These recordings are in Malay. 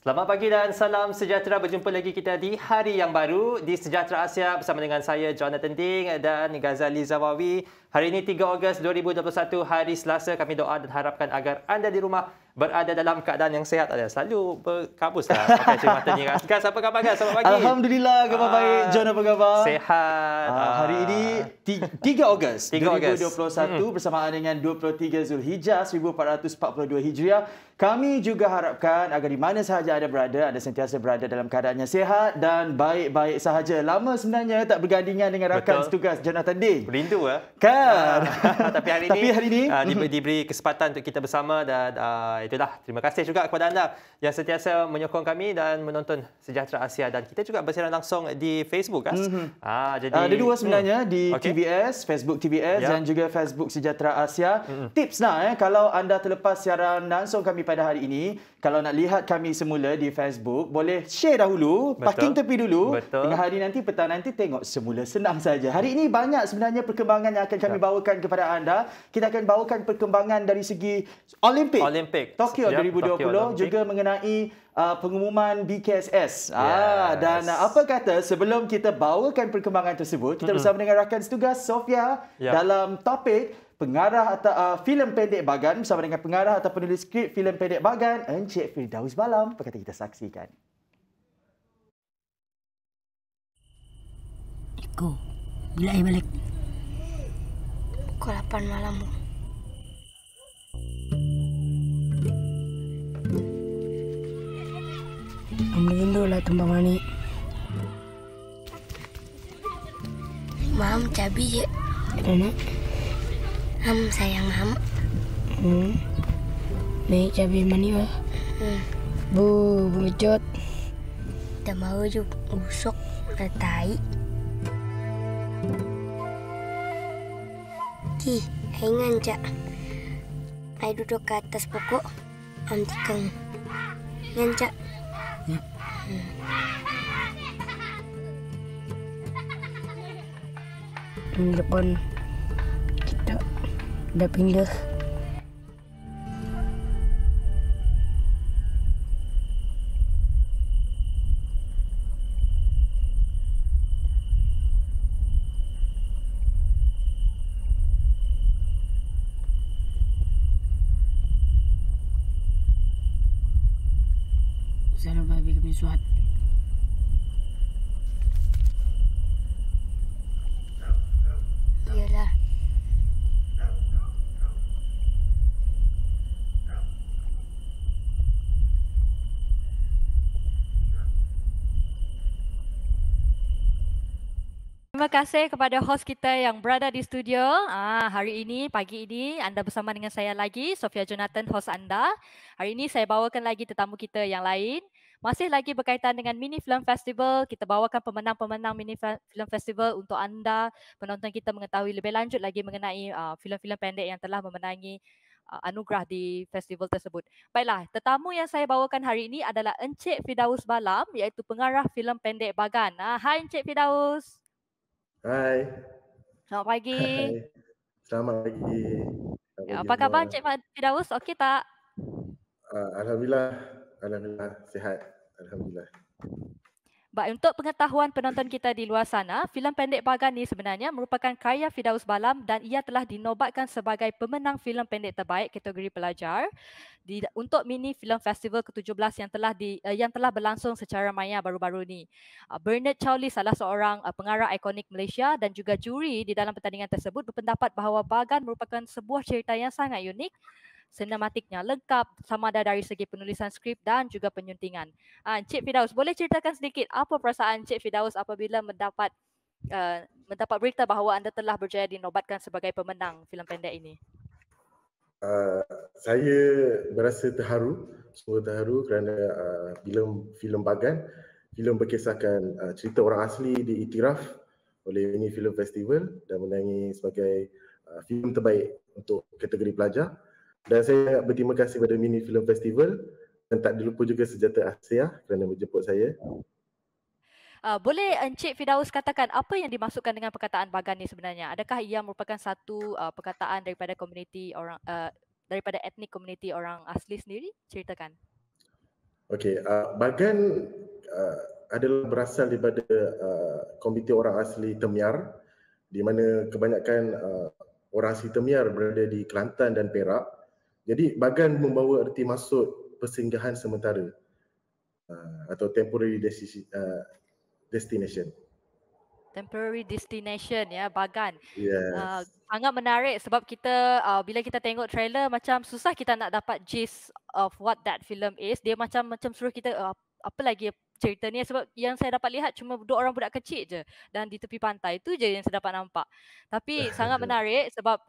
Selamat pagi dan salam sejahtera. Berjumpa lagi kita di hari yang baru di Sejahtera Asia bersama dengan saya Jonathan Ding dan Ghazali Zawawi. Hari ini 3 Ogos 2021, hari Selasa. Kami doa dan harapkan agar anda di rumah berada dalam keadaan yang sihat. Selalu berkabuslah pakai cermata ni. Gas, apa khabar Gas? Selamat pagi. Alhamdulillah, khabar baik. John, apa khabar? Sehat. Hari ini 3 Ogos 2021 bersamaan dengan 23 Zulhijjah 1442 Hijriah. Kami juga harapkan agar di mana sahaja anda berada, anda sentiasa berada dalam keadaan yang sihat dan baik-baik sahaja. Lama sebenarnya tak bergandingan dengan rakan setugas Jonathan Ding. Rindu Kan? Tapi hari ini diberi kesempatan untuk kita bersama dan itulah. Terima kasih juga kepada anda yang sentiasa menyokong kami dan menonton Sejahtera Asia, dan kita juga bersiaran langsung di Facebook, Gas. Jadi ada dua sebenarnya di TVS, Facebook TVS dan juga Facebook Sejahtera Asia. Tips kalau anda terlepas siaran langsung kami pada hari ini, kalau nak lihat kami semula di Facebook, boleh share dahulu, parking tepi dulu. Tengah hari nanti, petang nanti tengok semula, senang saja. Hari ini banyak sebenarnya perkembangan yang akan kami bawakan kepada anda. Kita akan bawakan perkembangan dari segi Olimpik Tokyo 2020, juga mengenai pengumuman BKSS. Dan apa kata sebelum kita bawakan perkembangan tersebut, kita bersama dengan rakan setugas Sofia dalam topik pengarah atau filem pendek Bagan bersama dengan pengarah atau penulis skrip filem pendek Bagan, Encik Firdaus Balam. Apa kata kita saksikan? Iko, bila balik? Pukul 8 malam. Ambil lah tumbang mani. Mam cabi je. Nenek. Sayang mam. Naik cabi mani lah. Bu, bujot. Tak mau je busuk tai. Ki, ingan cak. Ai duduk ke atas pokok. Tikang. Ingan cak. Depan kita dah pindah. Sana babi kami suat. Iyalah. Terima kasih kepada hos kita yang berada di studio. Hari ini, pagi ini, anda bersama dengan saya lagi, Sofia Jonathan, hos anda. Hari ini saya bawakan lagi tetamu kita yang lain. Masih lagi berkaitan dengan Mini Film Festival. Kita bawakan pemenang-pemenang Mini Film Festival untuk anda, penonton kita, mengetahui lebih lanjut lagi mengenai filem-filem pendek yang telah memenangi anugerah di festival tersebut. Baiklah, tetamu yang saya bawakan hari ini adalah Encik Firdaus Balam, iaitu pengarah filem pendek Bagan. Hai Encik Firdaus. Hai. Selamat pagi. Hai. Selamat pagi. Apa khabar Encik Firdaus? Okey tak? Alhamdulillah. Sihat. Alhamdulillah. Baik, untuk pengetahuan penonton kita di luar sana, filem pendek Bagan ni sebenarnya merupakan karya Firdaus Balam dan ia telah dinobatkan sebagai pemenang filem pendek terbaik kategori pelajar untuk Mini Film Festival ke-17 yang telah berlangsung secara maya baru-baru ni. Bernard Chowli, salah seorang pengarah ikonik Malaysia dan juga juri di dalam pertandingan tersebut, berpendapat bahawa Bagan merupakan sebuah cerita yang sangat unik. Sinematiknya lengkap, sama ada dari segi penulisan skrip dan juga penyuntingan. Encik Firdaus, boleh ceritakan sedikit apa perasaan Encik Firdaus apabila mendapat berita bahawa anda telah berjaya dinobatkan sebagai pemenang filem pendek ini? Saya berasa terharu, sungguh terharu kerana filem Bagan, filem berkisahkan cerita orang asli diiktiraf oleh Mini Film Festival dan menangi sebagai filem terbaik untuk kategori pelajar. Dan saya berterima kasih kepada Mini Film Festival dan tak dilupa juga Sejahtera Asia kerana menjemput saya. Boleh Encik Firdaus katakan apa yang dimaksudkan dengan perkataan Bagan ni sebenarnya? Adakah ia merupakan satu perkataan daripada komuniti orang daripada etnik komuniti orang asli sendiri? Ceritakan. Okey, Bagan adalah berasal daripada komuniti orang asli Temyar, di mana kebanyakan orang asli Temyar berada di Kelantan dan Perak. Jadi Bagan membawa erti maksud persinggahan sementara atau temporary destination. Temporary destination ya, Bagan. Yes. Sangat menarik sebab kita bila kita tengok trailer macam susah kita nak dapat gist of what that film is. Dia macam suruh kita apa lagi cerita ni, sebab yang saya dapat lihat cuma dua orang budak kecil je dan di tepi pantai. Itu je yang saya dapat nampak. Tapi sangat menarik sebab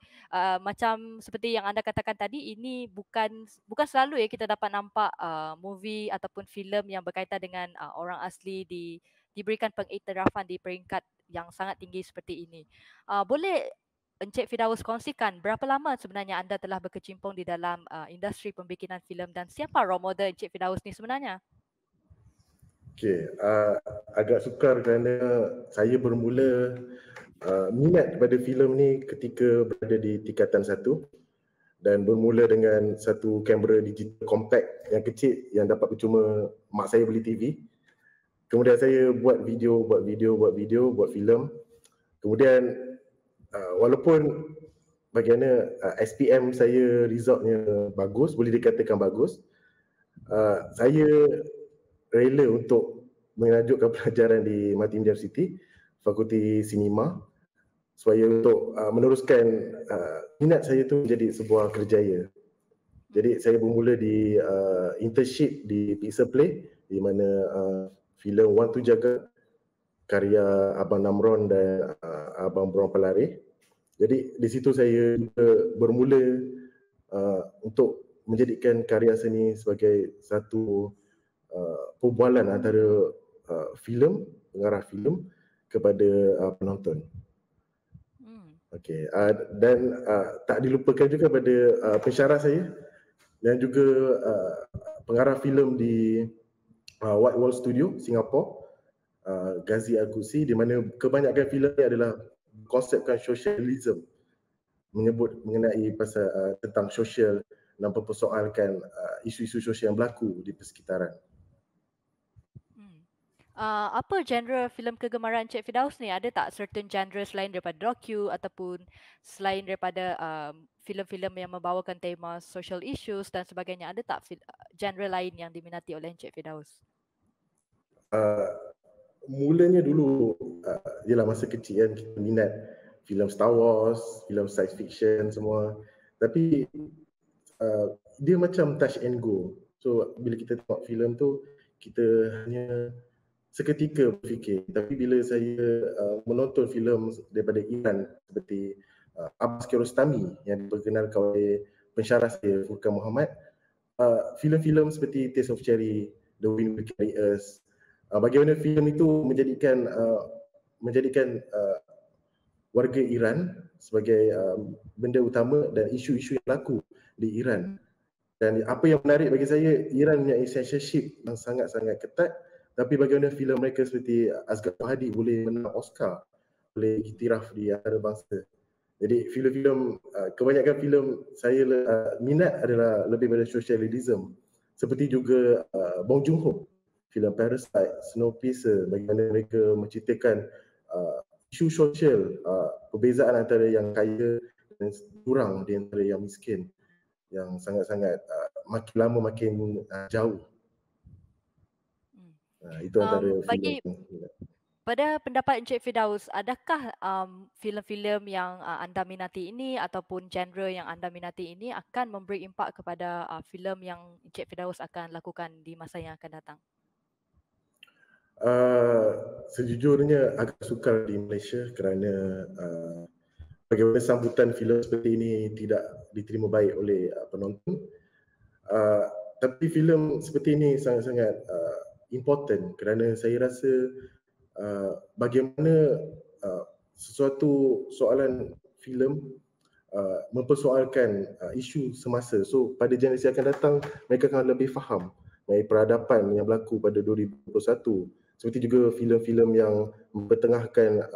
macam seperti yang anda katakan tadi, ini bukan selalu ya kita dapat nampak movie ataupun filem yang berkaitan dengan orang asli diberikan pengiktirafan di peringkat yang sangat tinggi seperti ini. Boleh Encik Firdaus kongsikan berapa lama sebenarnya anda telah berkecimpung di dalam industri pembikinan filem dan siapa role model Encik Firdaus ni sebenarnya? Okey, agak sukar kerana saya bermula minat pada filem ni ketika berada di tingkatan 1 dan bermula dengan satu kamera digital compact yang kecil yang dapat percuma mak saya beli TV. Kemudian saya buat video, buat filem. Kemudian walaupun bagaimana SPM saya resultnya bagus, boleh dikatakan bagus, saya rela untuk melanjutkan pelajaran di Martin University, Fakulti Sinema, supaya untuk meneruskan minat saya tu menjadi sebuah kerjaya. Jadi saya bermula di internship di Pixel Play, di mana filem Wan Tu Jaga karya Abang Namron dan Abang Bron Pelari. Jadi di situ saya bermula untuk menjadikan karya seni sebagai satu perbualan antara filem, pengarah filem kepada penonton. Okey, dan tak dilupakan juga pada pensyarah saya dan juga pengarah filem di White Wall Studio, Singapura, Ghazi Al-Qusi, di mana kebanyakan filem ini adalah konsepkan socialism, menyebut mengenai pasal tentang sosial dan mempersoalkan isu-isu sosial yang berlaku di persekitaran. Apa genre filem kegemaran Encik Firdaus ni? Ada tak certain genre selain daripada docu ataupun selain daripada filem-filem yang membawakan tema social issues dan sebagainya? Ada tak genre lain yang diminati oleh Encik Firdaus? Mulanya dulu ialah masa kecil kan kita minat filem Star Wars, filem science fiction semua. Tapi dia macam touch and go. So bila kita tengok filem tu kita hanya seketika berfikir. Tapi bila saya menonton filem daripada Iran seperti Abbas Kiarostami yang diperkenalkan oleh pensyarah saya Furqan Muhammad, filem-filem seperti Taste of Cherry, The Wind Will Carry Us, bagaimana filem itu menjadikan warga Iran sebagai benda utama dan isu-isu yang berlaku di Iran. Dan apa yang menarik bagi saya, Iran punya censorship yang sangat-sangat ketat, tapi bagaimana filem mereka seperti Asghar Farhadi boleh menang Oscar, boleh iktiraf di antarabangsa. Jadi filem-filem, kebanyakan filem saya minat adalah lebih pada socialism. Seperti juga Bong Joon-ho, filem Parasite, Snowpiercer, bagaimana mereka menceritakan isu sosial, perbezaan antara yang kaya dan kurang di antara yang miskin, yang sangat-sangat makin lama makin jauh. Itu antara filem. Pada pendapat Encik Firdaus, adakah filem-filem yang anda minati ini ataupun genre yang anda minati ini akan memberi impak kepada filem yang Encik Firdaus akan lakukan di masa yang akan datang? Sejujurnya agak sukar di Malaysia kerana bagaimana sambutan filem seperti ini tidak diterima baik oleh penonton. Tapi filem seperti ini sangat-sangat important kerana saya rasa bagaimana sesuatu soalan filem mempersoalkan isu semasa. So pada generasi akan datang mereka akan lebih faham mengenai peradaban yang berlaku pada 2021. Seperti juga filem-filem yang mempertengahkan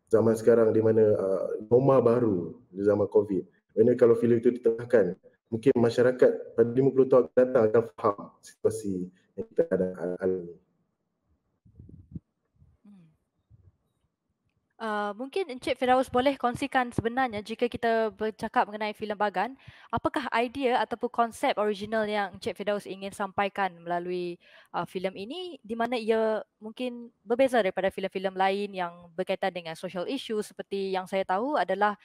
zaman sekarang di mana norma baru di zaman COVID. Kerana kalau filem itu ditengahkan mungkin masyarakat pada 50 tahun akan datang akan faham situasi yang kita ada alami. Mungkin Encik Firdaus boleh kongsikan sebenarnya jika kita bercakap mengenai filem Bagan, apakah idea ataupun konsep original yang Encik Firdaus ingin sampaikan melalui filem ini, di mana ia mungkin berbeza daripada filem-filem lain yang berkaitan dengan social issue, seperti yang saya tahu adalah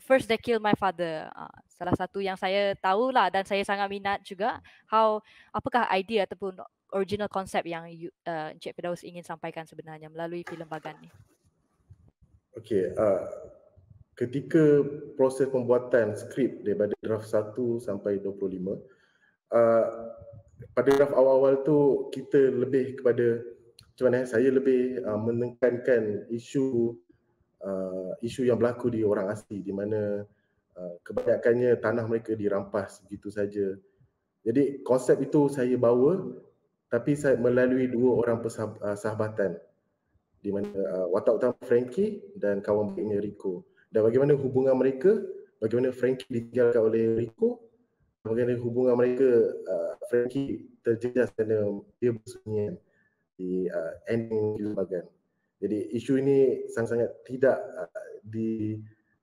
First They Kill My Father. Salah satu yang saya tahulah dan saya sangat minat juga. Apakah idea ataupun original konsep yang Encik Firdaus ingin sampaikan sebenarnya melalui filem Bagan ni? Okey, ketika proses pembuatan skrip daripada draft 1 sampai 25, pada draft awal-awal tu kita lebih kepada macam mana, saya lebih menekankan isu yang berlaku di orang asli, di mana kebanyakannya tanah mereka dirampas begitu saja. Jadi konsep itu saya bawa, tapi saya melalui dua orang sahabatan, di mana watak utama Frankie dan kawan baiknya Rico. Dan bagaimana hubungan mereka, bagaimana Frankie ditinggalkan oleh Rico, bagaimana hubungan mereka, Frankie terjejas kerana dia bersembunyian di ending filem Bagan. Jadi isu ini sangat-sangat tidak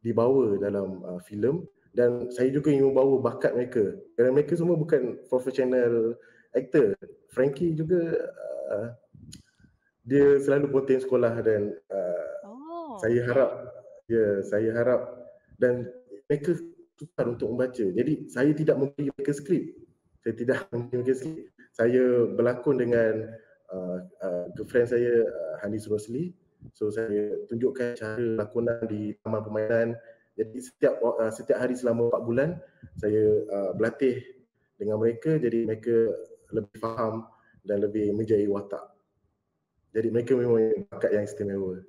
dibawa dalam filem, dan saya juga ingin membawa bakat mereka kerana mereka semua bukan profesional aktor. Frankie juga dia selalu ponteng sekolah dan saya harap dan mereka sukar untuk membaca. Jadi saya tidak memberi mereka skrip. Saya berlakon dengan girlfriend saya, Hanis Rosli. So saya tunjukkan cara lakonan di taman permainan. Jadi setiap hari selama 4 bulan saya berlatih dengan mereka, jadi mereka lebih faham dan lebih menjadi watak. Jadi mereka memang bakat yang istimewa.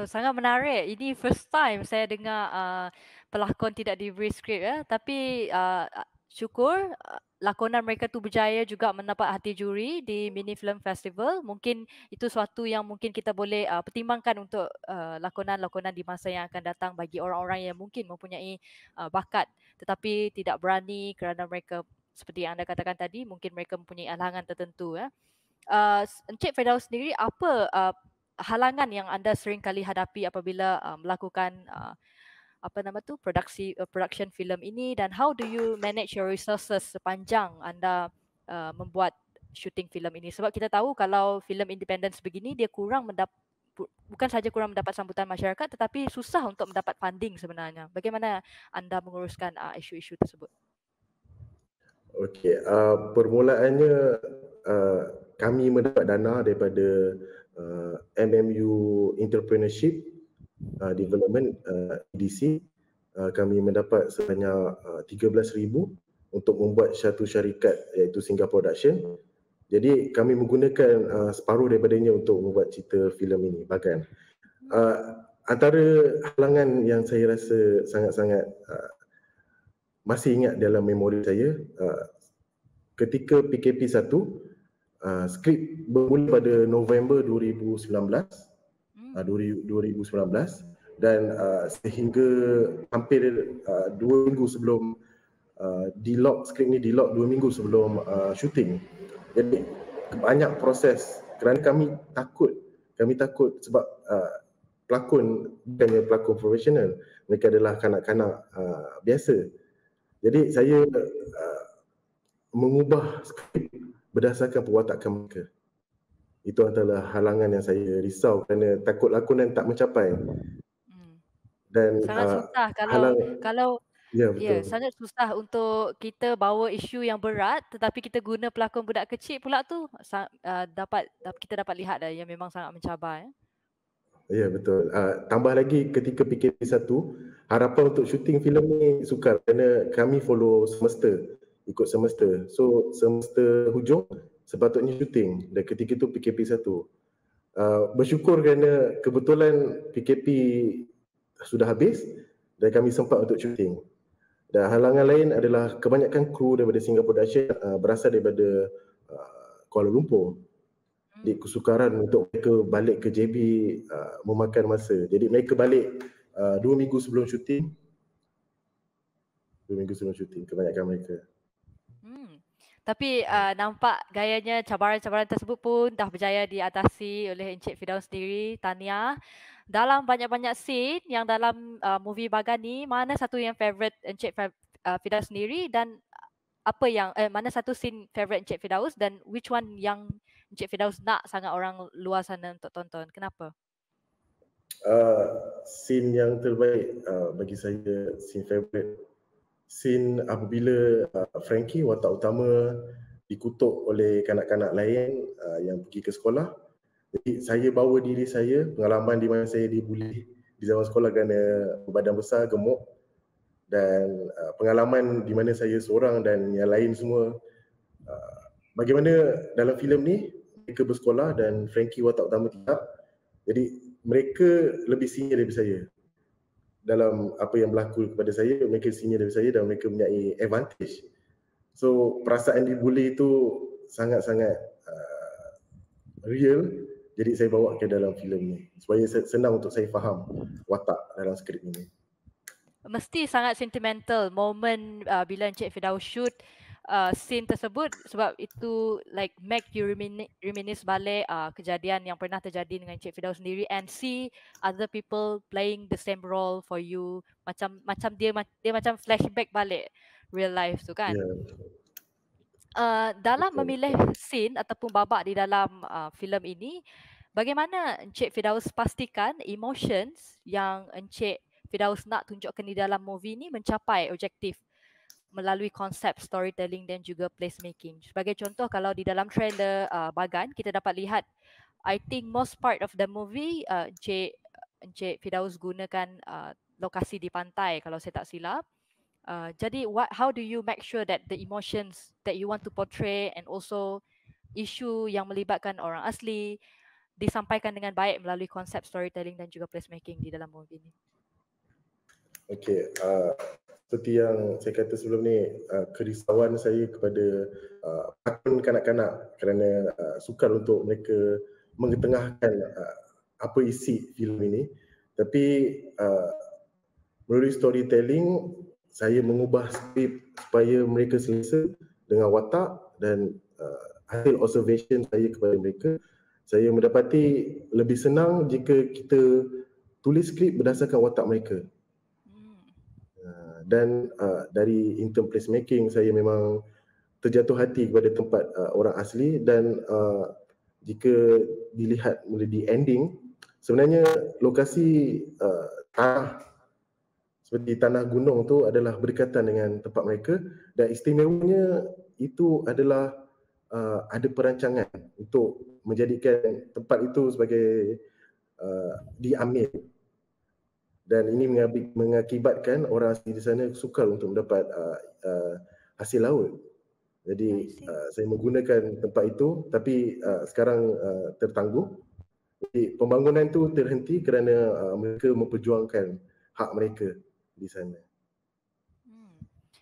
Sangat menarik. Ini first time saya dengar pelakon tidak diberi skrip ya. Tapi syukur lakonan mereka tu berjaya juga mendapat hati juri di Mini Film Festival. Mungkin itu suatu yang mungkin kita boleh pertimbangkan untuk lakonan-lakonan di masa yang akan datang bagi orang-orang yang mungkin mempunyai bakat tetapi tidak berani kerana mereka, seperti yang anda katakan tadi, mungkin mereka mempunyai halangan tertentu ya. Encik Firdaus sendiri, apa halangan yang anda sering kali hadapi apabila melakukan production filem ini, dan how do you manage your resources sepanjang anda membuat shooting filem ini? Sebab kita tahu kalau filem independen sebegini dia bukan saja kurang mendapat sambutan masyarakat tetapi susah untuk mendapat funding sebenarnya. Bagaimana anda menguruskan isu-isu tersebut? Okey, permulaannya kami mendapat dana daripada MMU Entrepreneurship Development EDC. Kami mendapat sebanyak 13,000 untuk membuat satu syarikat iaitu Singapore Production. Jadi kami menggunakan separuh daripadanya untuk membuat cerita filem ini, Bagan. Antara halangan yang saya rasa sangat-sangat masih ingat dalam memori saya, ketika PKP 1, skrip bermula pada November 2019 dan sehingga hampir 2 minggu sebelum skrip ni di-lock 2 minggu sebelum syuting. Jadi banyak proses kerana kami takut sebab pelakon bukannya pelakon profesional, mereka adalah kanak-kanak biasa. Jadi saya mengubah skrip berdasarkan perwatakan mereka. Itu adalah halangan yang saya risau kerana takut lakonan tak mencapai. Dan sangat susah kalau sangat susah untuk kita bawa isu yang berat tetapi kita guna pelakon budak kecil pula tu, kita dapat lihat dah yang memang sangat mencabar ya. Ya, betul. Tambah lagi ketika PKP 1, harapan untuk syuting filem ni sukar kerana kami follow semester, ikut semester. So semester hujung sepatutnya syuting dan ketika itu PKP 1. Bersyukur kerana kebetulan PKP sudah habis dan kami sempat untuk syuting. Dan halangan lain adalah kebanyakan kru daripada Singapore Production berasal daripada Kuala Lumpur. Di kesukaran untuk mereka balik ke JB memakan masa. Jadi mereka balik 2 minggu sebelum syuting. 2 minggu sebelum syuting kebanyakan mereka. Tapi nampak gayanya cabaran-cabaran tersebut pun dah berjaya diatasi oleh Encik Firdaus sendiri. Tahniah. Dalam banyak-banyak scene yang dalam movie Bagan ni, mana satu yang favourite Encik Firdaus sendiri dan apa yang mana satu scene favourite Encik Firdaus dan which one yang Encik Firdaus nak sangat orang luar sana untuk tonton? Kenapa? Scene yang terbaik bagi saya, scene favourite, scene apabila Frankie, watak utama, dikutuk oleh kanak-kanak lain yang pergi ke sekolah. Jadi saya bawa diri saya, pengalaman di mana saya dibuli di zaman sekolah kerana badan besar, gemuk, dan pengalaman di mana saya seorang dan yang lain semua. Bagaimana dalam filem ni mereka bersekolah dan Frankie watak utama tidak. Jadi mereka lebih senior daripada saya. Dalam apa yang berlaku kepada saya, mereka senior daripada saya dan mereka mempunyai advantage. So perasaan dibuli itu sangat-sangat real. Jadi saya bawa ke dalam filem ni supaya senang untuk saya faham watak dalam skrip ini. Mesti sangat sentimental moment bila Encik Firdaus shoot scene tersebut sebab itu like make you reminisce balik kejadian yang pernah terjadi dengan Encik Firdaus sendiri and see other people playing the same role for you, macam dia macam flashback balik real life tu kan. Dalam memilih scene ataupun babak di dalam filem ini, bagaimana Encik Firdaus pastikan emotions yang Encik Firdaus nak tunjukkan di dalam movie ni mencapai objektif melalui konsep storytelling dan juga placemaking. Sebagai contoh, kalau di dalam trailer Bagan, kita dapat lihat, I think most part of the movie, Encik Firdaus gunakan lokasi di pantai kalau saya tak silap. Jadi, how do you make sure that the emotions that you want to portray and also isu yang melibatkan orang asli disampaikan dengan baik melalui konsep storytelling dan juga placemaking di dalam movie ini? Okey, seperti yang saya kata sebelum ni, kerisauan saya kepada pakon kanak-kanak kerana sukar untuk mereka mengetengahkan apa isi filem ini. Tapi melalui storytelling, saya mengubah skrip supaya mereka selesa dengan watak dan hasil observation saya kepada mereka. Saya mendapati lebih senang jika kita tulis skrip berdasarkan watak mereka. Dan dari in term placemaking, saya memang terjatuh hati kepada tempat orang asli dan jika dilihat mulai di ending, sebenarnya lokasi tanah seperti tanah gunung tu adalah berdekatan dengan tempat mereka dan istimewanya itu adalah ada perancangan untuk menjadikan tempat itu sebagai diambil. Dan ini mengakibatkan orang asli di sana sukar untuk mendapat hasil laut. Jadi saya menggunakan tempat itu tapi sekarang tertangguh. Jadi pembangunan itu terhenti kerana mereka memperjuangkan hak mereka di sana.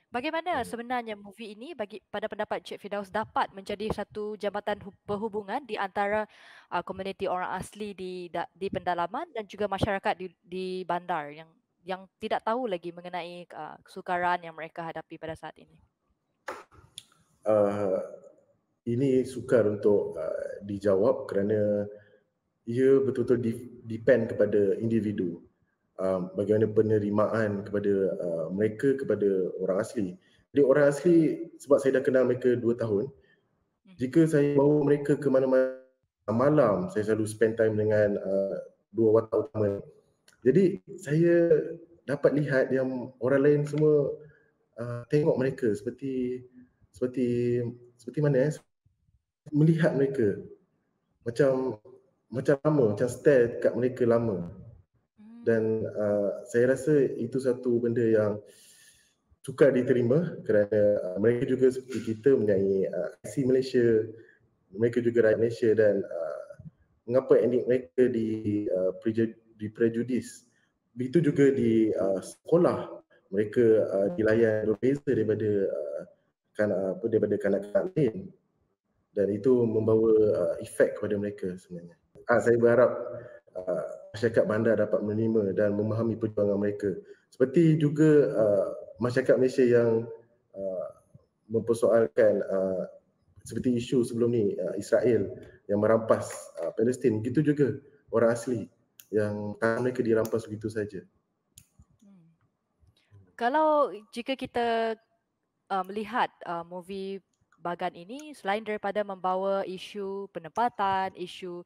Bagaimana sebenarnya movie ini pada pendapat Encik Firdaus dapat menjadi satu jambatan perhubungan di antara komuniti orang asli di pendalaman dan juga masyarakat di bandar yang tidak tahu lagi mengenai kesukaran yang mereka hadapi pada saat ini? Ini sukar untuk dijawab kerana ia betul-betul depend kepada individu. Bagaimana penerimaan kepada mereka kepada orang asli. Jadi orang asli, sebab saya dah kenal mereka 2 tahun, jika saya bawa mereka ke mana-mana malam, saya selalu spend time dengan dua watak utama. Jadi saya dapat lihat yang orang lain semua tengok mereka seperti mana melihat mereka macam lama, macam stare kat mereka lama. Dan saya rasa itu satu benda yang sukar diterima kerana mereka juga seperti kita mempunyai IC Malaysia, mereka juga rakyat Malaysia dan mengapa etnik mereka diprejudis. Begitu juga di sekolah mereka dilayan berbeza daripada kanak-kanak lain dan itu membawa efek kepada mereka sebenarnya. Saya berharap masyarakat bandar dapat menerima dan memahami perjuangan mereka. Seperti juga masyarakat Malaysia yang mempersoalkan seperti isu sebelum ni Israel yang merampas Palestin, begitu juga orang asli yang tanah mereka dirampas begitu saja. Kalau jika kita melihat movie Bagan ini, selain daripada membawa isu penempatan, isu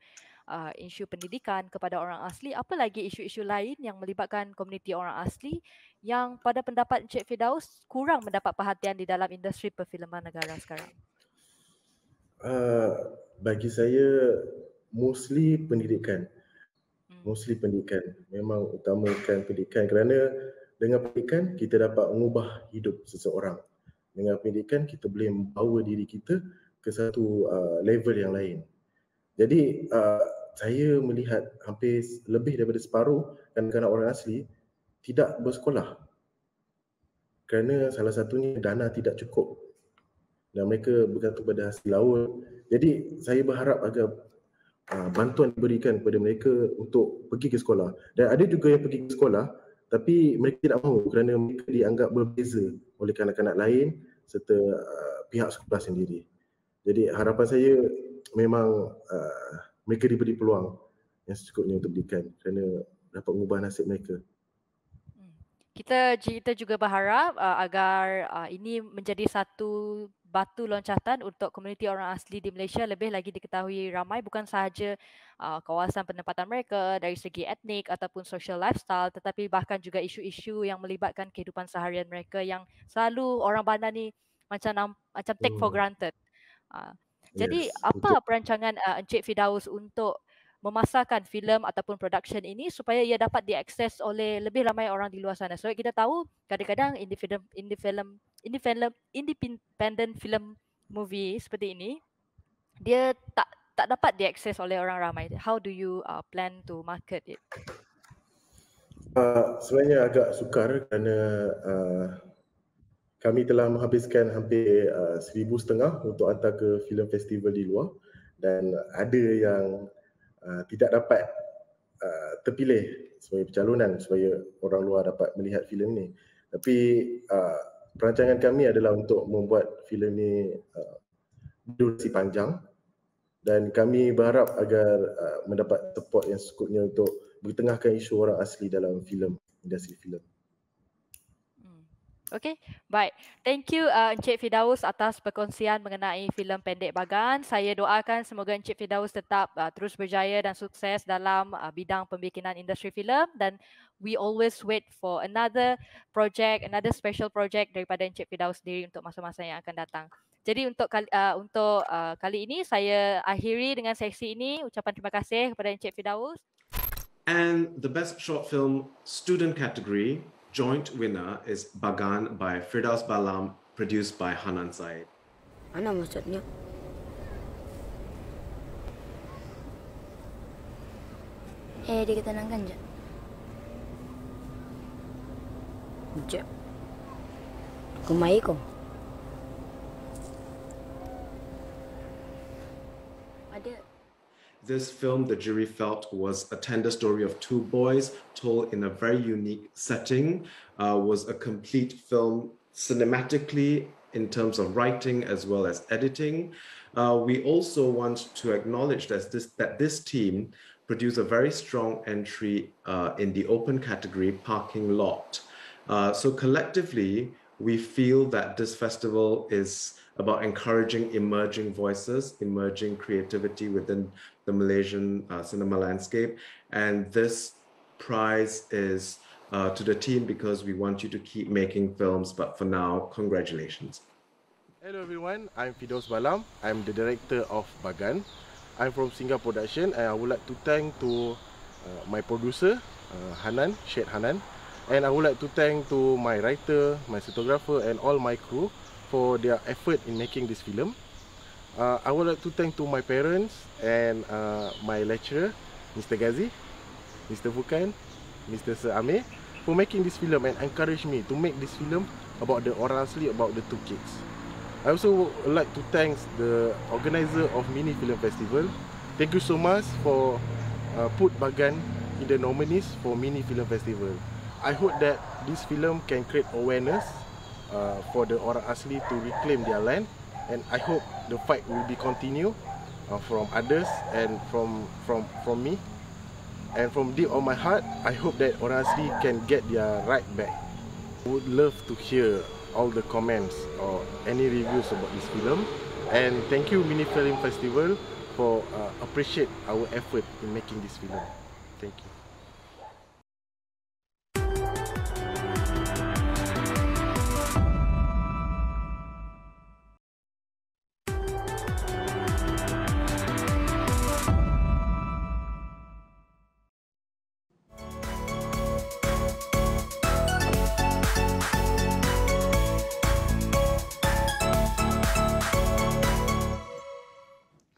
pendidikan kepada orang asli, apa lagi isu-isu lain yang melibatkan komuniti orang asli yang pada pendapat Encik Firdaus kurang mendapat perhatian di dalam industri perfilman negara sekarang? Bagi saya mostly pendidikan. Memang utamakan pendidikan kerana dengan pendidikan kita dapat mengubah hidup seseorang. Dengan pendidikan kita boleh membawa diri kita ke satu level yang lain. Jadi saya melihat hampir lebih daripada separuh kanak-kanak orang asli tidak bersekolah kerana salah satunya dana tidak cukup dan mereka bergantung pada hasil laut. Jadi saya berharap agar bantuan diberikan kepada mereka untuk pergi ke sekolah. Dan ada juga yang pergi ke sekolah tapi mereka tidak mahu kerana mereka dianggap berbeza oleh kanak-kanak lain serta pihak sekolah sendiri. Jadi harapan saya memang mereka diberi peluang yang secukupnya untuk pendidikan kerana dapat mengubah nasib mereka. Kita juga berharap agar ini menjadi satu batu loncatan untuk komuniti orang asli di Malaysia lebih lagi diketahui ramai, bukan sahaja kawasan penempatan mereka dari segi etnik ataupun social lifestyle, tetapi bahkan juga isu-isu yang melibatkan kehidupan seharian mereka yang selalu orang bandar ni macam take for granted. Jadi apa perancangan Encik Firdaus untuk memasarkan filem ataupun production ini supaya ia dapat diakses oleh lebih ramai orang di luar sana? Sebab kita tahu kadang-kadang independent film movie seperti ini dia tak dapat diakses oleh orang ramai. How do you plan to market it? Sebenarnya agak sukar kerana kami telah menghabiskan hampir 1,500 untuk hantar ke filem festival di luar dan ada yang tidak dapat terpilih sebagai pencalonan supaya orang luar dapat melihat filem ini. Tapi perancangan kami adalah untuk membuat filem ini durasi panjang dan kami berharap agar mendapat support yang secukupnya untuk bertengahkan isu orang asli dalam filem, industri filem. Okey, baik. Thank you Encik Firdaus atas perkongsian mengenai filem pendek Bagan. Saya doakan semoga Encik Firdaus tetap terus berjaya dan sukses dalam bidang pembikinan industri filem dan we always wait for another project, another special project daripada Encik Firdaus sendiri untuk masa-masa yang akan datang. Jadi untuk kali ini saya akhiri dengan sesi ini. Ucapan terima kasih kepada Encik Firdaus. And the best short film student category joint winner is Bagan by Firdaus Balam, produced by Hanan Said. Mana maksudnya? Dia ketenangkan je. Je. Kumai ko. Ada. This film, the jury felt, was a tender story of two boys told in a very unique setting, was a complete film cinematically in terms of writing as well as editing. We also want to acknowledge that this team produced a very strong entry in the open category parking lot. So collectively, we feel that this festival is about encouraging emerging voices, emerging creativity within the Malaysian cinema landscape. And this prize is to the team because we want you to keep making films. But for now, congratulations. Hello everyone, I'm Firdaus Balam. I'm the director of Bagan. I'm from Singa Production and I would like to thank to my producer, Hanan, Syed Hanan. And I would like to thank to my writer, my cinematographer and all my crew for their effort in making this film. I would like to thank to my parents and my lecturer, Mr. Ghazi, Mr. Fukan, Mr. Sir Amir, for making this film and encourage me to make this film about the orang asli, about the 2 kids. I also would like to thank the organizer of Mini Film Festival. Thank you so much for put Bagan in the nominees for Mini Film Festival. I hope that this film can create awareness for the orang asli to reclaim their land, and I hope the fight will be continue from others and from me. And from deep of my heart, I hope that orang asli can get their right back. I would love to hear all the comments or any reviews about this film. And thank you Mini Film Festival for appreciate our effort in making this film. Thank you.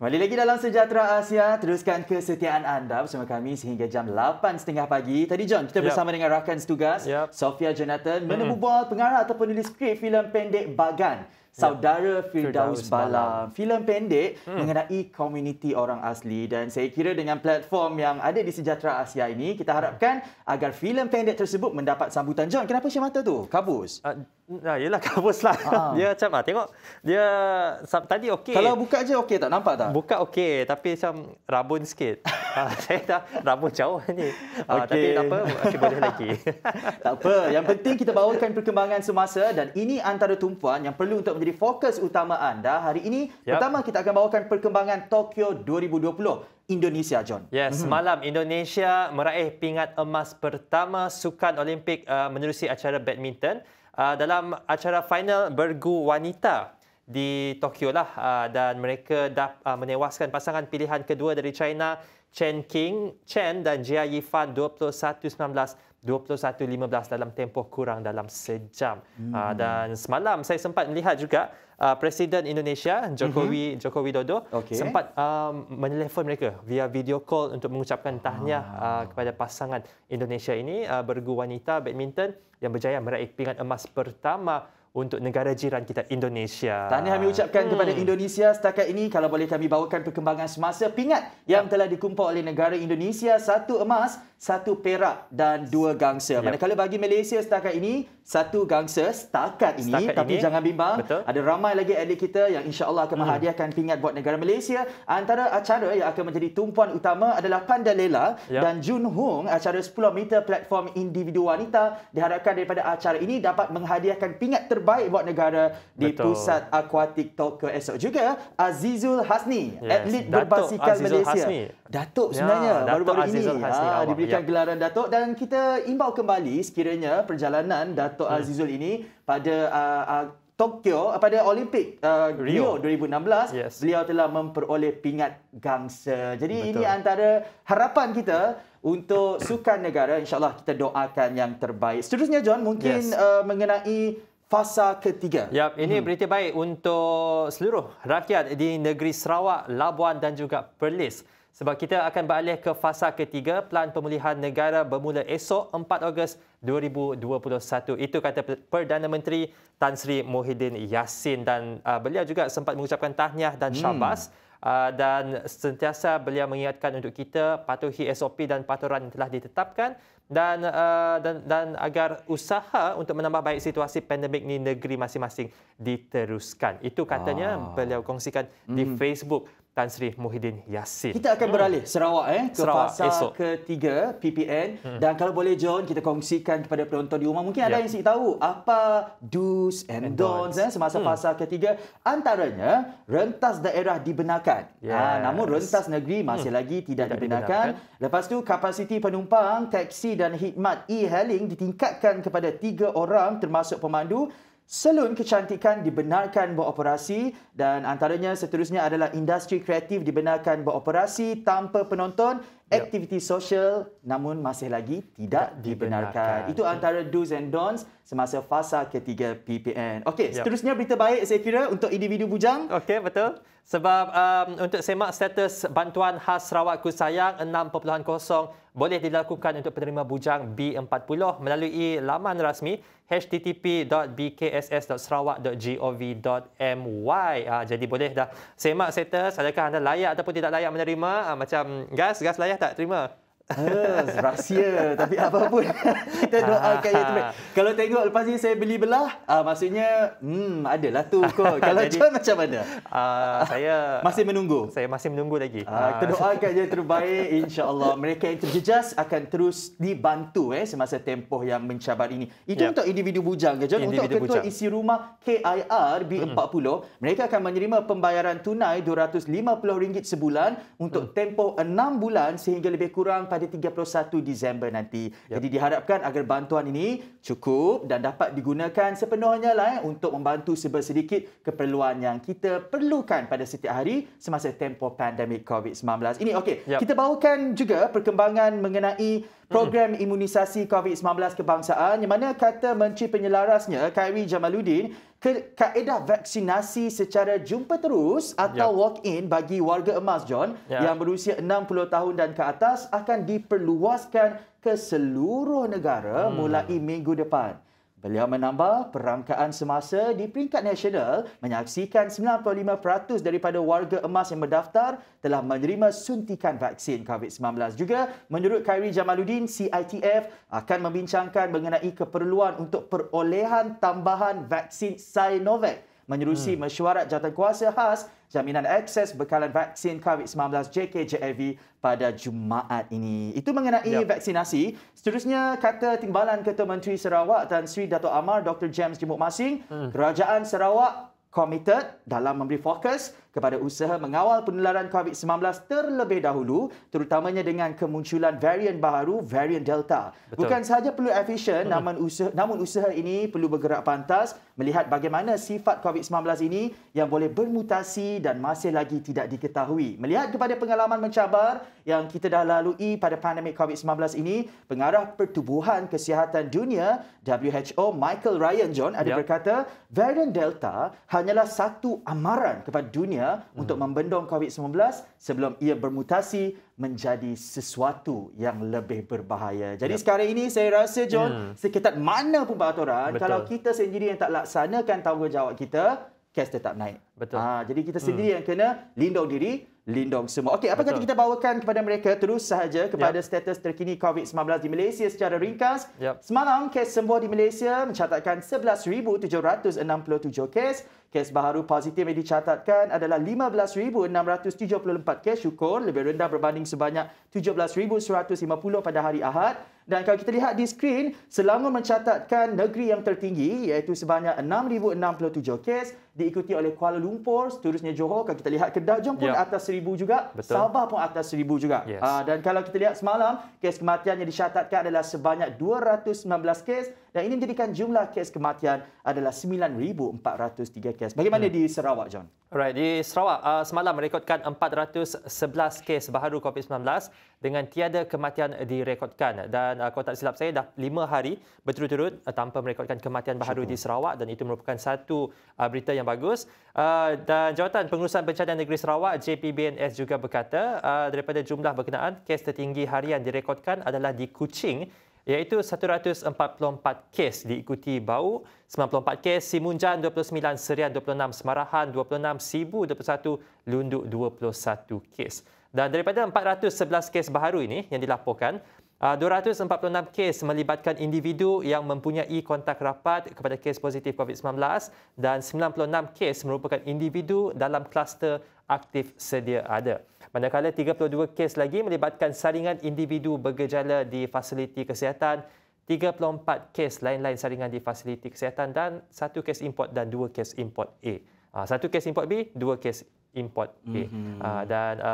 Kembali lagi dalam Sejahtera Asia, teruskan kesetiaan anda bersama kami sehingga jam 8.30 pagi. Tadi John, kita bersama dengan rakan setugas, Sofia Jonathan, menemubual pengarah atau penulis skrip filem pendek Bagan, Saudara Firdaus Balam. Filem pendek mengenai komuniti orang asli, dan saya kira dengan platform yang ada di Sejahtera Asia ini, kita harapkan agar filem pendek tersebut mendapat sambutan. John, kenapa Syah mata tu? Kabus? Yelah, kabus lah. Dia macam, tengok. Dia tadi okey. Kalau buka je okey tak? Nampak tak? Buka okey, tapi macam rabun sikit. Saya dah rabun jauh ni. Tapi tak apa, masih boleh lagi. Tak apa. Yang penting kita bawakan perkembangan semasa, dan ini antara tumpuan yang perlu untuk menjadi fokus utama anda hari ini. Pertama, kita akan bawakan perkembangan Tokyo 2020. Indonesia, John. Yes, semalam Indonesia meraih pingat emas pertama Sukan Olimpik menerusi acara badminton. Dalam acara final bergu wanita di Tokyo lah, dan mereka dah menewaskan pasangan pilihan kedua dari China, Chen King Chen dan Jia Yifan 21-19, 21-15 dalam tempoh kurang dalam sejam. Dan semalam saya sempat melihat juga Presiden Indonesia Joko Widodo sempat menelefon mereka via video call untuk mengucapkan tahniah kepada pasangan Indonesia ini bergu wanita badminton yang berjaya meraih pingat emas pertama untuk negara jiran kita, Indonesia. Tahniah kami ucapkan kepada Indonesia. Setakat ini, kalau boleh kami bawakan perkembangan semasa pingat yang telah dikumpul oleh negara Indonesia, 1 emas, 1 perak dan 2 gangsa. Manakala bagi Malaysia setakat ini, 1 gangsa setakat ini. Tapi jangan bimbang, ada ramai lagi atlet kita yang insya-Allah akan menghadiahkan pingat buat negara Malaysia. Antara acara yang akan menjadi tumpuan utama adalah Pandalela dan Jun Hong, acara 10 meter platform individu wanita. Diharapkan daripada acara ini dapat menghadiahkan pingat terbaik buat negara di pusat akuatik Tokyo esok. Juga Azizul Hasni, atlet berbasikal Malaysia. Datuk sebenarnya baru-baru ini diberikan gelaran Datuk, dan kita imbau kembali sekiranya perjalanan Datuk Azizul ini pada Tokyo, pada Olimpik Rio 2016, beliau telah memperoleh pingat gangsa. Jadi ini antara harapan kita untuk sukan negara. InsyaAllah kita doakan yang terbaik. Seterusnya John, mungkin mengenai fasa ketiga. Ini berita baik untuk seluruh rakyat di negeri Sarawak, Labuan dan juga Perlis. Sebab kita akan beralih ke fasa ketiga. Pelan pemulihan negara bermula esok 4 Ogos 2021. Itu kata Perdana Menteri Tan Sri Muhyiddin Yassin, dan beliau juga sempat mengucapkan tahniah dan syabas. Dan sentiasa beliau mengingatkan untuk kita patuhi SOP dan peraturan yang telah ditetapkan, dan agar usaha untuk menambah baik situasi pandemik ni negeri masing-masing diteruskan. Itu katanya beliau kongsikan di Facebook Tan Sri Muhyiddin Yassin. Kita akan beralih Sarawak ke fasa ketiga PPN. Dan kalau boleh John, kita kongsikan kepada penonton di rumah. Mungkin ada yang ingin tahu apa do's and don'ts semasa fasa ketiga. Antaranya, rentas daerah dibenarkan. Namun rentas negeri masih lagi tidak dibenarkan. Lepas tu, kapasiti penumpang, taksi dan khidmat e-hailing ditingkatkan kepada 3 orang termasuk pemandu. Salon kecantikan dibenarkan beroperasi, dan antaranya seterusnya adalah industri kreatif dibenarkan beroperasi tanpa penonton. Aktiviti sosial namun masih lagi tidak dibenarkan. Itu antara do's and don'ts semasa fasa ketiga PPN. Okey, seterusnya berita baik saya kira untuk individu bujang. Okey, betul. Sebab untuk semak status bantuan khas Sarawak Ku Sayang 6.0 boleh dilakukan untuk penerima bujang B40 melalui laman rasmi http.bkss.sarawak.gov.my. Jadi boleh dah semak status adakah anda layak ataupun tidak layak menerima. Macam gas layak tak terima? Rahsia, tapi apa pun kita doakan yang terbaik. Kalau tengok lepas ni saya beli belah, maksudnya adalah tu kot. Kalau Jadi, John macam mana? Saya masih menunggu. Saya masih menunggu lagi. Kita doakan yang terbaik, insya-Allah. Mereka yang terjejas akan terus dibantu semasa tempoh yang mencabar ini. Itu untuk individu bujang ke John? Untuk ketua isi rumah KIR B40, mereka akan menerima pembayaran tunai RM250 sebulan untuk tempoh 6 bulan sehingga lebih kurang pada 31 Disember nanti. Jadi diharapkan agar bantuan ini cukup dan dapat digunakan sepenuhnya lah untuk membantu sebersedikit keperluan yang kita perlukan pada setiap hari semasa tempoh pandemik COVID-19 ini. Okey, kita bawakan juga perkembangan mengenai program imunisasi COVID-19 kebangsaan yang mana kata Menteri Penyelarasnya Khairy Jamaluddin, kaedah vaksinasi secara jumpa terus atau walk-in bagi warga emas John yang berusia 60 tahun dan ke atas akan diperluaskan ke seluruh negara mulai minggu depan. Beliau menambah perangkaan semasa di peringkat nasional menyaksikan 95% daripada warga emas yang berdaftar telah menerima suntikan vaksin COVID-19. Juga menurut Khairy Jamaluddin, CITF akan membincangkan mengenai keperluan untuk perolehan tambahan vaksin Sinovac menerusi mesyuarat jawatankuasa khas jaminan akses bekalan vaksin COVID-19 JKJLV pada Jumaat ini. Itu mengenai vaksinasi. Seterusnya, kata Timbalan Ketua Menteri Sarawak Tan Sri Dato' Amar Dr. James Jemuk Masing, Kerajaan Sarawak komited dalam memberi fokus kepada usaha mengawal penularan COVID-19 terlebih dahulu, terutamanya dengan kemunculan varian baru, varian Delta. Bukan sahaja perlu efisien, namun usaha ini perlu bergerak pantas melihat bagaimana sifat COVID-19 ini yang boleh bermutasi dan masih lagi tidak diketahui. Melihat kepada pengalaman mencabar yang kita dah lalui pada pandemik COVID-19 ini, Pengarah Pertubuhan Kesihatan Dunia WHO Michael Ryan John ada berkata, varian Delta hanyalah satu amaran kepada dunia untuk membendung COVID-19 sebelum ia bermutasi menjadi sesuatu yang lebih berbahaya. Jadi sekarang ini saya rasa John, seketat mana pun peraturan, kalau kita sendiri yang tak laksanakan tanggungjawab kita, kes tetap naik. Jadi kita sendiri yang kena lindung diri, lindung semua. Okey, apa kata kita bawakan kepada mereka terus sahaja kepada status terkini COVID-19 di Malaysia secara ringkas. Semalam, kes sembuh di Malaysia mencatatkan 11,767 kes. Kes baharu positif yang dicatatkan adalah 15,674 kes, syukur lebih rendah berbanding sebanyak 17,150 pada hari Ahad. Dan kalau kita lihat di skrin, Selangor mencatatkan negeri yang tertinggi iaitu sebanyak 6,067 kes, diikuti oleh Kuala Lumpur, seterusnya Johor. Kalau kita lihat Kedah pun atas 1,000 juga, Sabah pun atas 1,000 juga. Dan kalau kita lihat semalam, kes kematian yang dicatatkan adalah sebanyak 219 kes dan ini menjadikan jumlah kes kematian adalah 9,403 kes. Bagaimana di Sarawak, John? Alright, di Sarawak semalam merekodkan 411 kes baharu COVID-19 dengan tiada kematian direkodkan. Dan kalau tak silap saya, dah 5 hari berturut-turut tanpa merekodkan kematian baharu di Sarawak dan itu merupakan satu berita yang bagus. Dan Jawatan Pengurusan Bencana Negeri Sarawak, JPBNS juga berkata daripada jumlah berkenaan, kes tertinggi harian direkodkan adalah di Kuching, iaitu 144 kes, diikuti Bau 94 kes, Simunjan 29, Serian 26, Semarahan 26, Sibu 21, Lunduk 21 kes. Dan daripada 411 kes baharu ini yang dilaporkan, 246 kes melibatkan individu yang mempunyai kontak rapat kepada kes positif COVID-19 dan 96 kes merupakan individu dalam kluster aktif sedia ada. Manakala 32 kes lagi melibatkan saringan individu bergejala di fasiliti kesihatan, 34 kes lain-lain saringan di fasiliti kesihatan dan 1 kes import dan 2 kes import A. 1 kes import B, 2 kes import A. Dan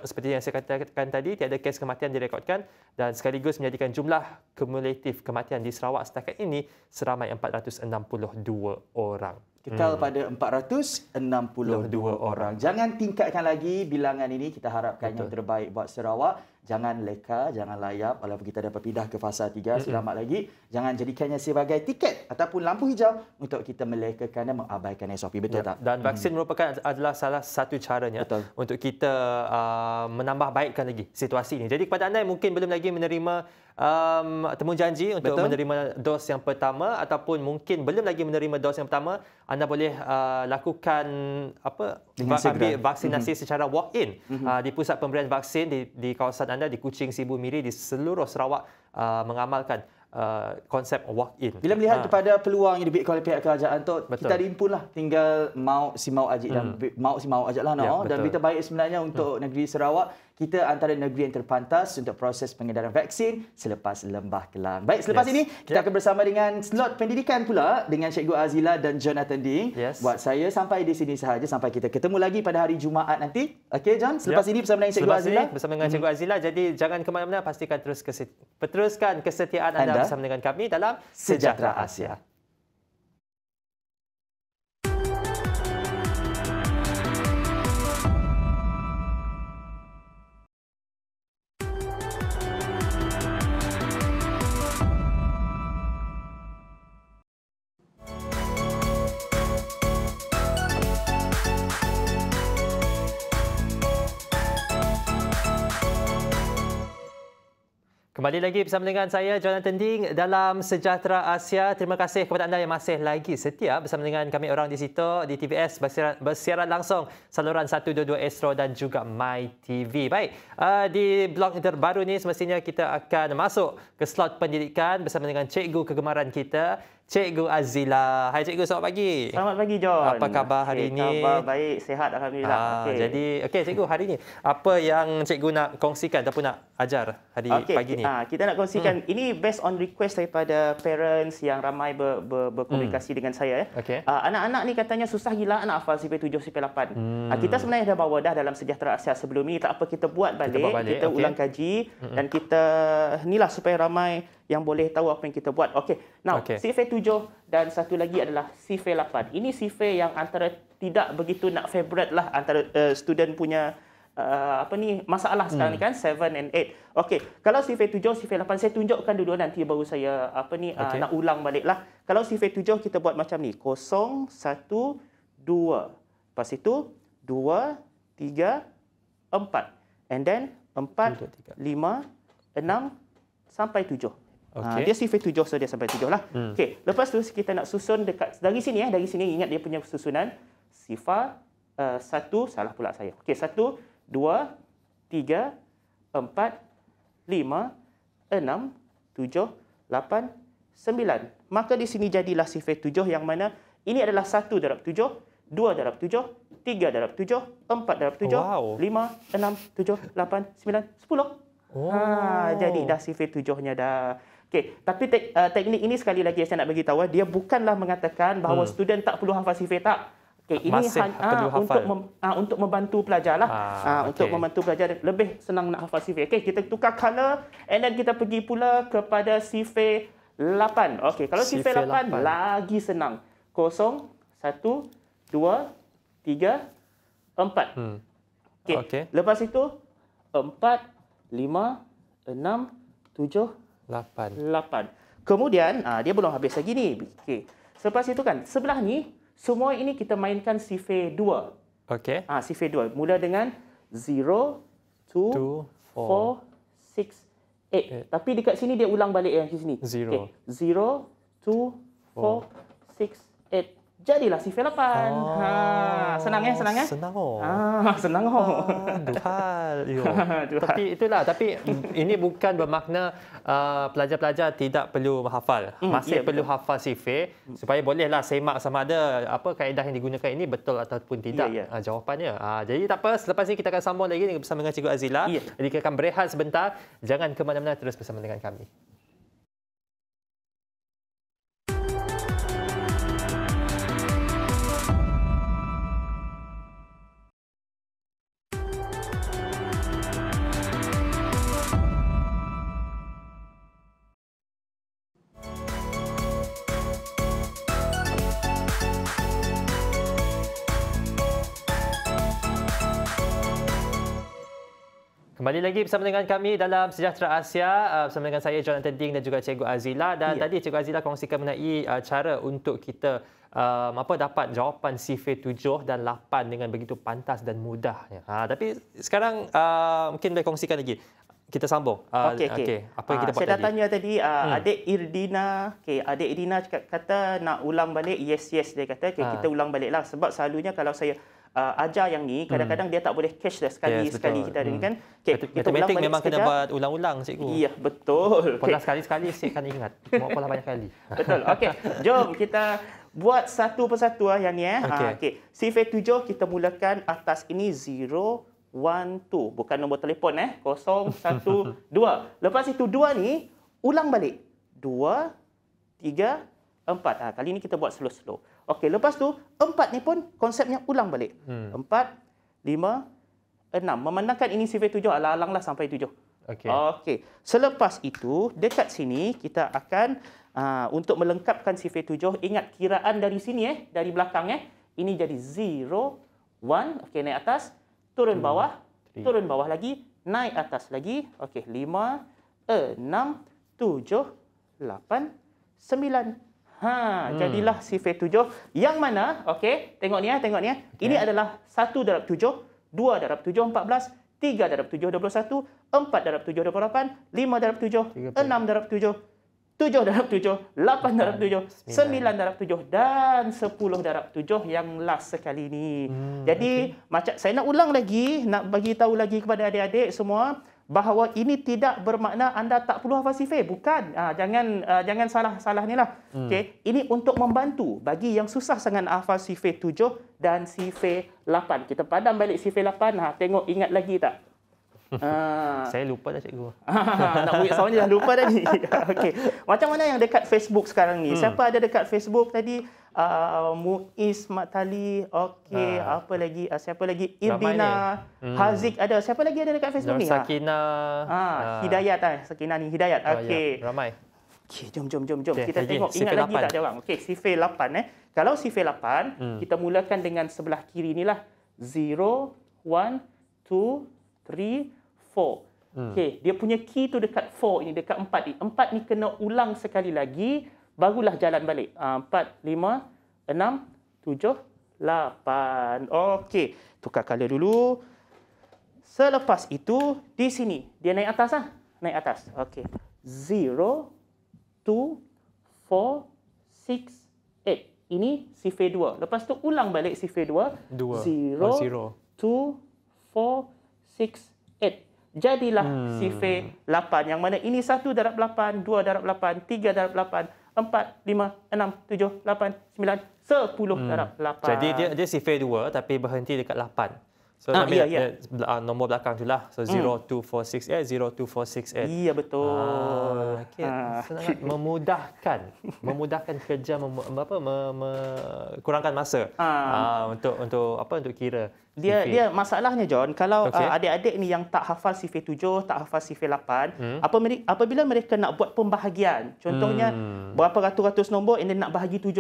seperti yang saya katakan tadi, tiada kes kematian direkodkan dan sekaligus menjadikan jumlah kumulatif kematian di Sarawak setakat ini seramai 462 orang. Kekal pada 462 orang. Jangan tingkatkan lagi bilangan ini. Kita harapkan yang terbaik buat Sarawak. jangan leka, jangan layap walaupun kita dapat pindah ke fasa 3, selamat lagi. Jangan jadikannya sebagai tiket ataupun lampu hijau untuk kita melekakan dan mengabaikan SOP. Betul tak? Dan vaksin merupakan adalah salah satu caranya untuk kita menambah baikkan lagi situasi ini. Jadi kepada anda yang mungkin belum lagi menerima temu janji untuk menerima dos yang pertama ataupun mungkin belum lagi menerima dos yang pertama, anda boleh lakukan ambil vaksinasi secara walk-in di pusat pemberian vaksin di kawasan anda di Kuching, Sibu Miri, di seluruh Sarawak mengamalkan konsep walk-in. Bila melihat kepada peluang yang diberikan oleh pihak kerajaan tu, kita rimpun lah, tinggal mau si mau ajak dan mau si mau ajak lah dan berita baik sebenarnya untuk negeri Sarawak, kita antara negeri yang terpantas untuk proses pengedaran vaksin selepas Lembah Kelang. Baik, selepas ini kita akan bersama dengan slot pendidikan pula dengan Cikgu Azila dan Jonathan Ding. Buat saya sampai di sini sahaja, sampai kita ketemu lagi pada hari Jumaat nanti. Okey John, selepas ini bersama dengan Cikgu Azila. Bersama dengan Cikgu Azila, jadi jangan ke mana-mana, pastikan teruskan kesetiaan anda bersama dengan kami dalam Sejahtera Asia. Kembali lagi bersama dengan saya, Jonathan Ding, dalam Sejahtera Asia. Terima kasih kepada anda yang masih lagi setia bersama dengan kami orang di situ, di TVS, bersiaran langsung saluran 122 Astro dan juga MyTV. Baik, di blog terbaru ni semestinya kita akan masuk ke slot pendidikan bersama dengan cikgu kegemaran kita, Cikgu Azila. Hai Cikgu, selamat pagi. Selamat pagi John. Apa khabar hari ini? Khabar baik, sihat alhamdulillah. Jadi, Cikgu, hari ini apa yang Cikgu nak kongsikan ataupun nak ajar hari pagi ni? Kita nak kongsikan ini based on request daripada parents yang ramai berkomunikasi dengan saya. Anak-anak ni katanya susah gila nak hafal CP7, CP8. Kita sebenarnya dah bawa dah dalam Sejahtera Asia sebelum ni. Tak apa, kita buat balik, kita ulang kaji dan kita inilah supaya ramai yang boleh tahu apa yang kita buat. Now CP7 dan satu lagi adalah CP8. Ini CP yang antara tidak begitu nak favorite lah antara student punya masalah sekarang ni kan 7 and 8. Kalau CP7, CP8 saya tunjukkan dulu, nanti baru saya nak ulang balik lah. Kalau CP7 kita buat macam ni, 0, 1, 2. Lepas itu 2, 3, 4. And then 4, 5, 6 sampai 7. Dia CP7, so dia sampai 7 lah. Lepas tu kita nak susun dekat dari sini dari sini, ingat dia punya susunan sifar 1, salah pula saya. 1, 2, 3, 4, 5, 6, 7, 8, 9. Maka di sini jadilah CP7 yang mana ini adalah 1 darab 7, 2 darab 7, 3 darab 7, 4 darab 7, 5, 6, 7, 8, 9, 10. Jadi dah CP7-nya dah. Tapi teknik ini sekali lagi saya nak bagi tahu, dia bukanlah mengatakan bahawa student tak perlu hafal CP, tak. Ini untuk membantu pelajar lah. Untuk membantu pelajar lebih senang nak hafal CP. Kita tukar color and then kita pergi pula kepada CP8. Kalau CP8 lagi senang. 0, 1, 2, 3, 4. Lepas itu 4, 5, 6, 7, 8. Kemudian dia belum habis lagi ni. Selepas itu kan sebelah ni semua ini kita mainkan CP2. CP2 mula dengan 0, 2, 4, 6, 8. Tapi dekat sini dia ulang balik yang di sini. 0, 2, 4, 6, 8. Jadilah CP8. Senang ya? Senang. Senang. Tapi itulah. Tapi ini bukan bermakna pelajar-pelajar tidak perlu menghafal. Masih perlu hafal CP supaya bolehlah semak sama ada apa kaedah yang digunakan ini betul ataupun tidak jawapannya. Jadi tak apa. Selepas ini kita akan sambung lagi bersama dengan Cikgu Azila. Jadi kita akan berehat sebentar. Jangan ke mana-mana, terus bersama dengan kami. Kembali lagi bersama dengan kami dalam Sejahtera Asia bersama dengan saya Jonathan Ding dan juga Cikgu Azila. Dan tadi Cikgu Azila kongsikan mengenai cara untuk kita dapat jawapan sifir 7 dan 8 dengan begitu pantas dan mudah. Tapi sekarang mungkin boleh kongsikan lagi. Kita sambung. Okey. Apa yang kita buat tadi? Saya dah tanya tadi, adik Irdina. Adik Irdina kata nak ulang balik. Yes, dia kata. Kita ulang baliklah. Sebab selalunya kalau saya ajar yang ni, kadang-kadang dia tak boleh catch dah sekali kita ada ni kan. Kita matematik memang kena buat ulang-ulang, cikgu. Ya, betul. Pola sekali-sekali saya akan ingat. Mau pola banyak kali. Betul. Okey, jom kita buat satu persatu yang ni. Okey. Sifir 7 kita mulakan atas ini 0, 1, 2. Bukan nombor telefon 0, 1, 2. Lepas itu 2 ni ulang balik. 2, 3, 4. Kali ni kita buat slow-slow. Okey, lepas tu 4 ni pun konsepnya ulang balik. 4, 5, 6. Memandangkan ini sifir 7, alang-alanglah sampai 7. Okey. Selepas itu dekat sini kita akan untuk melengkapkan sifir 7, ingat kiraan dari sini dari belakang ini jadi 0, 1. Okey, naik atas, turun bawah, turun bawah lagi, naik atas lagi. Okey, 5, 6, 7, 8, 9. Jadilah sifir 7 yang mana, okey, tengok ni. Ini adalah 1 darab 7, 2 darab 7 14, 3 darab 7 21, 4 darab 7 28, 5 darab 7 6 darab 7, 7 darab 7, 8 darab 7, 9 darab 7 dan 10 darab 7 yang last sekali ni. Jadi macam saya nak ulang lagi, nak bagi tahu lagi kepada adik-adik semua bahawa ini tidak bermakna anda tak perlu hafal sifir. Bukan. Jangan salah ni lah. Okey, ini untuk membantu bagi yang susah sangat hafal sifir 7 dan sifir 8. Kita padam balik sifir 8. Tengok ingat lagi tak? Saya lupa dah, cikgu. Nak murid soalan dah lupa dah ni. Okey. Macam mana yang dekat Facebook sekarang ni? Siapa ada dekat Facebook tadi? Muiz Matali, okey, apa lagi? Siapa lagi? Irdina, Haziq ada. Siapa lagi ada dekat Facebook ni? Sakinah. Hidayat Sakinah ni Hidayat. Okey. Ramai. Okey, jom. Kita tengok ingat lagi tak ada orang. Okey, sifir 8 Kalau sifir 8, kita mulakan dengan sebelah kiri inilah 0, 1, 2, 3, 4. Okey, dia punya key tu dekat 4 ini, dekat 4 ni. 4 ni kena ulang sekali lagi. Barulah jalan balik. 4, 5, 6, 7, 8. Okey. Tukar color dulu. Selepas itu, di sini. Dia naik atas Naik atas. Okey. 0, 2, 4, 6, 8. Ini sifir 2. Lepas tu ulang balik sifir 2. 0, 2, 4, 6, 8. Jadilah sifir 8. Yang mana ini 1 darab 8, 2 darab 8, 3 darab 8, 4, 5, 6, 7, 8, 9, 10 darab 8. Jadi dia sifir 2 tapi berhenti dekat 8. So nombor belakang tu lah. So 0, 2, 4, 6, 8, 0, 2, 4, 6, 8. Ya, betul. Sangat memudahkan kerja, kurangkan masa untuk kira. Dia masalahnya John, kalau adik-adik ni yang tak hafal sifir 7, tak hafal sifir 8, apabila mereka nak buat pembahagian, contohnya berapa ratus-ratus nombor and then nak bahagi 7.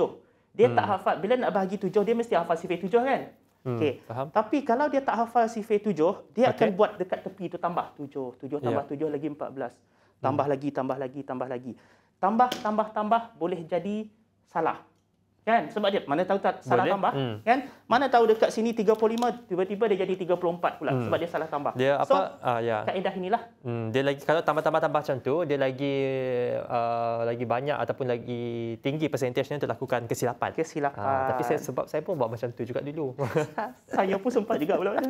Dia tak hafal, bila nak bahagi 7 dia mesti hafal sifir 7 kan? Okey. Tapi kalau dia tak hafal sifir 7, dia akan buat dekat tepi tu tambah 7 tambah 7 lagi 14. Tambah lagi. Tambah boleh jadi salah. Kan? Sebab dia mana tahu tak salah tambah, kan? Mana tahu dekat sini 35 tiba-tiba dia jadi 34 pula sebab dia salah tambah. Dia kaedah inilah. Dia lagi kalau tambah macam tu, dia lagi banyak ataupun lagi tinggi persentasenya untuk lakukan kesilapan. Tapi sebab saya pun buat macam tu juga dulu. Saya pun sempat juga buat.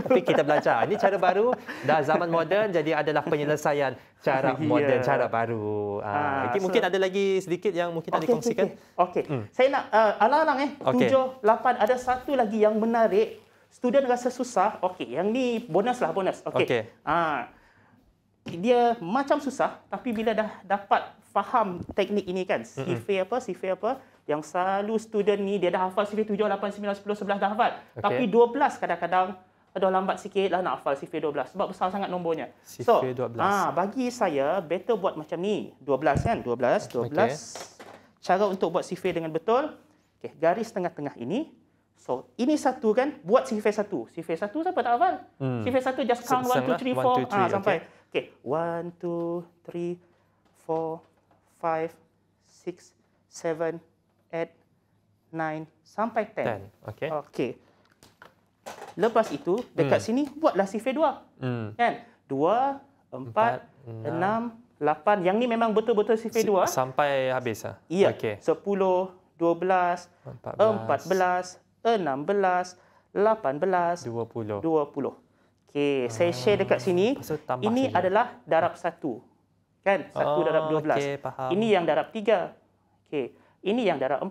Tapi kita belajar. Ini cara baru, dah zaman moden, jadi adalah penyelesaian cara moden, cara baru. Mungkin ada lagi sedikit yang mungkin nak dikongsikan. Okey. Saya nak alang-alang 7, 8. Ada satu lagi yang menarik. Student rasa susah. Okey, yang ni bonus. Okey. Dia macam susah, tapi bila dah dapat faham teknik ini kan, sifir apa, yang selalu student ni dia dah hafal sifir 7, 8, 9, 10, 11 dah hafal. Tapi 12 kadang-kadang ada lambat sikit lah nak hafal sifir 12 sebab besar sangat nombornya. Sifir 12. Bagi saya better buat macam ni. 12 kan? 12. Cara untuk buat sifir dengan betul. Okey, garis tengah-tengah ini So, ini satu kan, buat sifir satu. Sifir satu siapa tak hafal? Sifir satu just count 1, 2, 3, 4 sampai. Okay. 1, 2, 3, 4, 5, 6, 7, 8, 9 sampai 10. Okay. Lepas itu, dekat sini buatlah sifir 2. Kan? 2, 4, 6, 8. Yang ni memang betul-betul sifir 2. Sampai habis ah. Ya. 10, 12, 14, 16, 18, 20. Okey, saya share dekat sini. Ini adalah darab 1. Kan? 1 darab 12. Okay, faham. Ini yang darab 3. Okey. Ini yang darab 4.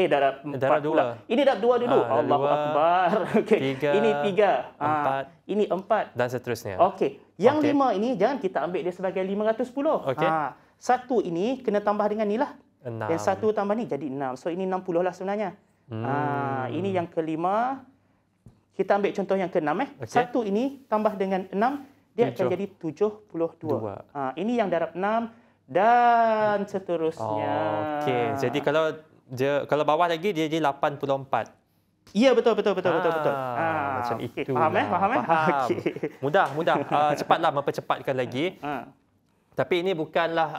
Darab 4 pula. Ini darab 2 dulu. Allahu Akbar. Okey. Ini 3. 4. Ini 4. Dan seterusnya. Okey. Yang 5 ini jangan kita ambil dia sebagai 510. Okey. 1 ini kena tambah dengan ni lah. 6. Yang 1 tambah ni jadi 6. So ini 60 lah sebenarnya. Ini yang kelima. Kita ambil contoh yang ke-6 Okay. 1 ini tambah dengan 6 dia akan jadi 72. Ini yang darab 6 dan seterusnya. Okey. Jadi kalau bawah lagi dia jadi 84. Ya, betul. Macam okay. itu. Faham? Faham. Okay. Mudah. Cepatlah mempercepatkan lagi. Tapi ini bukanlah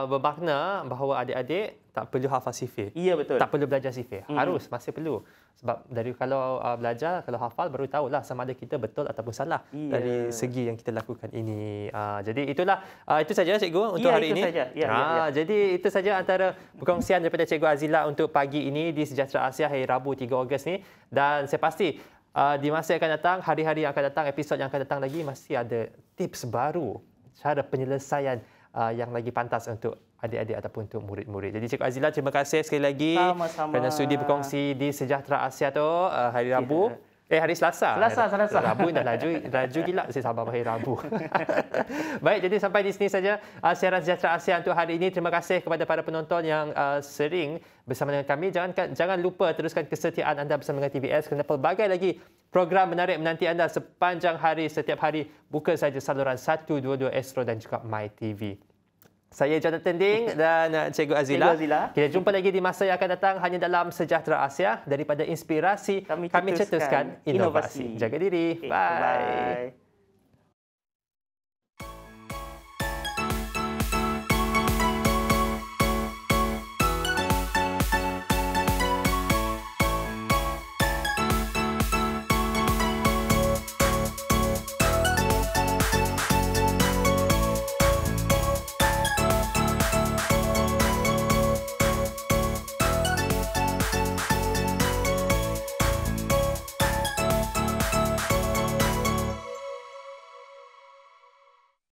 bermakna bahawa adik-adik tak perlu hafal sifir. Ya, betul. Tak perlu belajar sifir. Masih perlu. Sebab dari kalau belajar, kalau hafal baru tahulah sama ada kita betul ataupun salah dari segi yang kita lakukan ini. Jadi itulah itu saja cikgu untuk hari ini. Jadi itu saja antara perkongsian daripada Cikgu Azila untuk pagi ini di Sejahtera Asia hari Rabu 3 Ogos ni, dan saya pasti di masa yang akan datang, hari-hari yang akan datang, episod yang akan datang lagi masih ada tips baru, cara penyelesaian yang lagi pantas untuk adik-adik ataupun untuk murid-murid. Jadi Cikgu Azila, terima kasih sekali lagi kerana sudi berkongsi di Sejahtera Asia tu hari Rabu. Hari Selasa. Selasa. Rabu dah laju gila saya sabar hari Rabu. Baik, jadi sampai di sini saja siaran Sejahtera Asia untuk hari ini. Terima kasih kepada para penonton yang sering bersama dengan kami. Jangan lupa teruskan kesetiaan anda bersama dengan TVS kerana pelbagai lagi program menarik menanti anda sepanjang hari, setiap hari. Buka saja saluran 122 Astro dan juga MyTV. Saya Jonathan Ding dan Cikgu Azila. Kita jumpa lagi di masa yang akan datang hanya dalam Sejahtera Asia. Daripada inspirasi, kami cetuskan inovasi. Jaga diri. Bye.